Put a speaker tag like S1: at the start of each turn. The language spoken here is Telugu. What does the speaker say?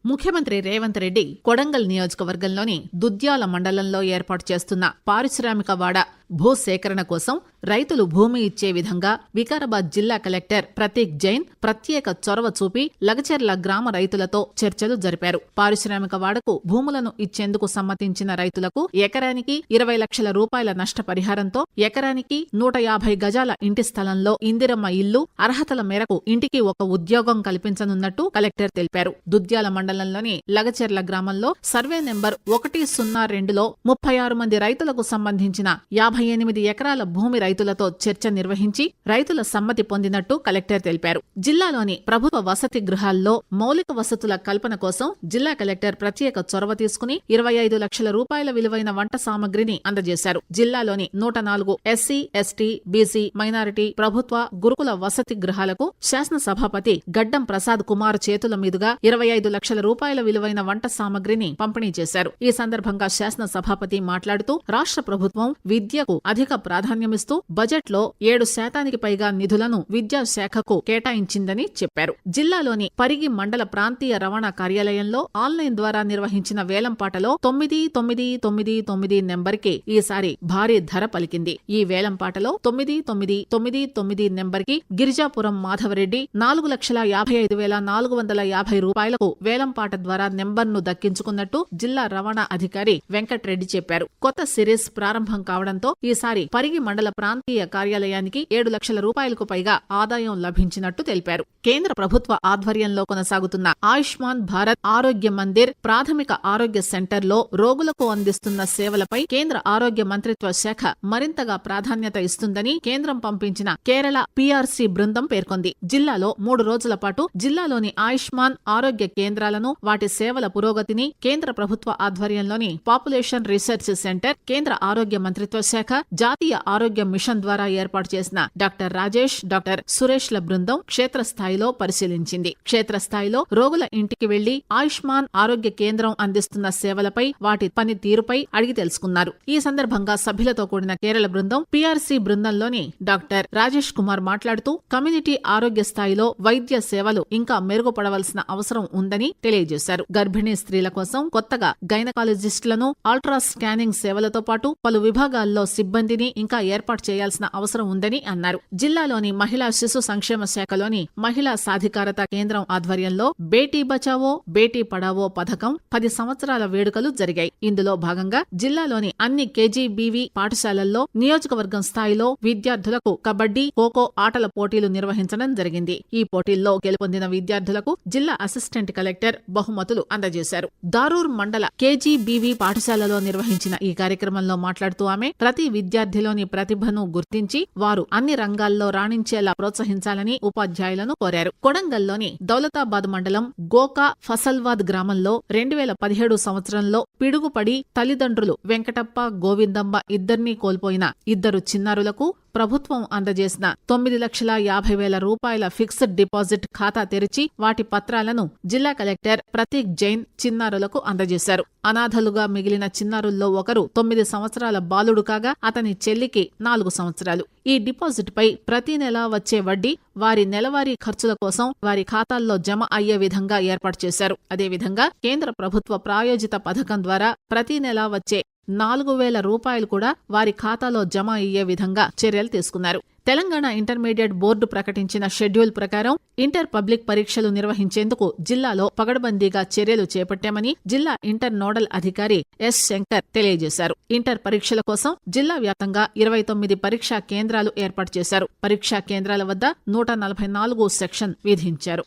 S1: ముఖ్యమంత్రి రేవంత్ రెడ్డి కొడంగల్ నియోజకవర్గంలోని దుద్యాల మండలంలో ఏర్పాటు చేస్తున్న పారిశ్రామిక వాడ భూసేకరణ కోసం రైతులు భూమి ఇచ్చే విధంగా వికారాబాద్ జిల్లా కలెక్టర్ ప్రతీక్ జైన్ ప్రత్యేక చొరవ చూపి లగచెర్ల గ్రామ రైతులతో చర్చలు జరిపారు. పారిశ్రామిక వాడకు భూములను ఇచ్చేందుకు సమ్మతించిన రైతులకు ఎకరానికి 20 లక్షల రూపాయల నష్టపరిహారంతో ఎకరానికి 150 గజాల ఇంటి స్థలంలో ఇందిరమ్మ ఇల్లు, అర్హతల మేరకు ఇంటికి ఒక ఉద్యోగం కల్పించనున్నట్టు కలెక్టర్ తెలిపారు. దుద్యాల మండలంలోని లగచెర్ల గ్రామంలో సర్వే నెంబర్ 102లో 36 మంది రైతులకు సంబంధించిన 58 ఎకరాల భూమి రైతులతో చర్చ నిర్వహించి రైతుల సమ్మతి పొందినట్టు కలెక్టర్ తెలిపారు. జిల్లాలోని ప్రభుత్వ వసతి గృహాల్లో మౌలిక వసతుల కల్పన కోసం జిల్లా కలెక్టర్ ప్రత్యేక చొరవ తీసుకుని 25 లక్షల రూపాయల విలువైన వంట సామగ్రిని అందజేశారు. జిల్లాలోని 104 ఎస్సీ, ఎస్టీ, బీసీ, మైనారిటీ ప్రభుత్వ గురుకుల వసతి గృహాలకు శాసనసభాపతి గడ్డం ప్రసాద్ కుమార్ చేతుల మీదుగా 25 లక్షల రూపాయల విలువైన వంట సామగ్రిని పంపిణీ చేశారు. ఈ సందర్భంగా శాసనసభాపతి మాట్లాడుతూ రాష్ట్ర ప్రభుత్వం విద్యకు అధిక ప్రాధాన్యమిస్తూ బడ్జెట్లో 7% పైగా నిధులను విద్యాశాఖకు కేటాయించిందని చెప్పారు. జిల్లాలోని పరిగి మండల ప్రాంతీయ రవాణా కార్యాలయంలో ఆన్లైన్ ద్వారా నిర్వహించిన వేలంపాటలో 9999 నెంబర్కి ఈసారి భారీ ధర పలికింది. ఈ వేలంపాటలో 9999 నెంబర్కి గిరిజాపురం మాధవరెడ్డి 4,55,450 రూపాయలకు వేలంపాట ద్వారా నెంబర్ను దక్కించుకున్నట్టు జిల్లా రవాణా అధికారి వెంకట్రెడ్డి చెప్పారు. కొత్త సిరీస్ ప్రారంభం కావడంతో ఈసారి పరిగి మండల ప్రాంతీయ కార్యాలయానికి 7 లక్షల రూపాయలకు పైగా ఆదాయం లభించినట్టు తెలిపారు. కేంద్ర ప్రభుత్వ ఆధ్వర్యంలో కొనసాగుతున్న ఆయుష్మాన్ భారత్ ఆరోగ్య మందిర్ ప్రాథమిక ఆరోగ్య సెంటర్లో రోగులకు అందిస్తున్న సేవలపై కేంద్ర ఆరోగ్య మంత్రిత్వ శాఖ మరింతగా ప్రాధాన్యత ఇస్తుందని కేంద్రం పంపించిన కేరళ పీఆర్సీ బృందం పేర్కొంది. జిల్లాలో 3 రోజుల పాటు జిల్లాలోని ఆయుష్మాన్ ఆరోగ్య కేంద్రాలను, వాటి సేవల పురోగతిని కేంద్ర ప్రభుత్వ ఆధ్వర్యంలోని పాపులేషన్ రీసెర్చ్ సెంటర్, కేంద్ర ఆరోగ్య మంత్రిత్వ శాఖ, జాతీయ ఆరోగ్య మిషన్ ద్వారా ఏర్పాటు చేసిన డాక్టర్ రాజేష్, డాక్టర్ సురేష్ల బృందం క్షేత్రస్థాయిలో పరిశీలించింది. క్షేత్రస్థాయిలో రోగుల ఇంటికి వెళ్లి ఆయుష్మాన్ ఆరోగ్య కేంద్రం అందిస్తున్న సేవలపై, వాటి పనితీరుపై అడిగి తెలుసుకున్నారు. ఈ సందర్భంగా సభ్యులతో కూడిన కేరళ బృందం పీఆర్సీ బృందంలోని డాక్టర్ రాజేష్ కుమార్ మాట్లాడుతూ కమ్యూనిటీ ఆరోగ్య స్థాయిలో వైద్య సేవలు ఇంకా మెరుగుపడవలసిన అవసరం ఉందని తెలియజేశారు. గర్భిణీ స్త్రీల కోసం కొత్తగా గైనకాలజిస్టులను, అల్ట్రా స్కానింగ్ సేవలతో పాటు పలు విభాగాల్లో సిబ్బందిని ఇంకా ఏర్పాటు చేయాల్సిన అవసరం ఉందని అన్నారు. జిల్లాలోని మహిళా శిశు సంక్షేమ శాఖలోని మహిళా సాధికారత కేంద్రం ఆధ్వర్యంలో బేటీ బచావో బేటీ పడావో పథకం 10 సంవత్సరాల వేడుకలు జరిగాయి. ఇందులో భాగంగా జిల్లాలోని అన్ని కేజీబీవీ పాఠశాలల్లో నియోజకవర్గం స్థాయిలో విద్యార్థులకు కబడ్డీ, ఖోఖో ఆటల పోటీలు నిర్వహించడం జరిగింది. ఈ పోటీల్లో గెలుపొందిన విద్యార్థులకు జిల్లా అసిస్టెంట్ కలెక్టర్ బహుమతులు అందజేశారు. దారూర్ మండల కేజీబీవీ పాఠశాలలో నిర్వహించిన ఈ కార్యక్రమంలో మాట్లాడుతూ ఆమె ప్రతి విద్యార్థిలోని ప్రతిభను గుర్తించి వారు అన్ని రంగాల్లో రాణించేలా ప్రోత్సహించాలని ఉపాధ్యాయులను కోరారు. కొడంగల్లోని దౌలతాబాద్ మండలం గోకా ఫసల్వాద్ గ్రామంలో 2017 సంవత్సరంలో పిడుగుపడి తల్లిదండ్రులు వెంకటప్ప, గోవిందమ్మ ఇద్దరినీ కోల్పోయిన 2 చిన్నారులకు ప్రభుత్వం అందజేసిన 9,50,000 రూపాయల ఫిక్స్డ్ డిపాజిట్ ఖాతా తెరిచి వాటి పత్రాలను జిల్లా కలెక్టర్ ప్రతీక్ జైన్ చిన్నారులకు అందజేశారు. అనాథలుగా మిగిలిన చిన్నారుల్లో ఒకరు 9 సంవత్సరాల బాలుడు కాగా అతని చెల్లికి 4 సంవత్సరాలు. ఈ డిపాజిట్ పై ప్రతి నెలా వచ్చే వడ్డీ వారి నెలవారీ ఖర్చుల కోసం వారి ఖాతాల్లో జమ అయ్యే విధంగా ఏర్పాటు చేశారు. అదేవిధంగా కేంద్ర ప్రభుత్వ ప్రాయోజిత పథకం ద్వారా ప్రతి నెలా వచ్చే 4,000 రూపాయలు కూడా వారి ఖాతాలో జమ అయ్యే విధంగా చర్యలు తీసుకున్నారు. తెలంగాణ ఇంటర్మీడియట్ బోర్డు ప్రకటించిన షెడ్యూల్ ప్రకారం ఇంటర్ పబ్లిక్ పరీక్షలు నిర్వహించేందుకు జిల్లాలో పగడ్బందీగా చర్యలు చేపట్టామని జిల్లా ఇంటర్ నోడల్ అధికారి ఎస్ శంకర్ తెలియజేశారు. ఇంటర్ పరీక్షల కోసం జిల్లా వ్యాప్తంగా 29 పరీక్షా కేంద్రాలు ఏర్పాటు చేశారు. పరీక్షా కేంద్రాల వద్ద 144 సెక్షన్ విధించారు.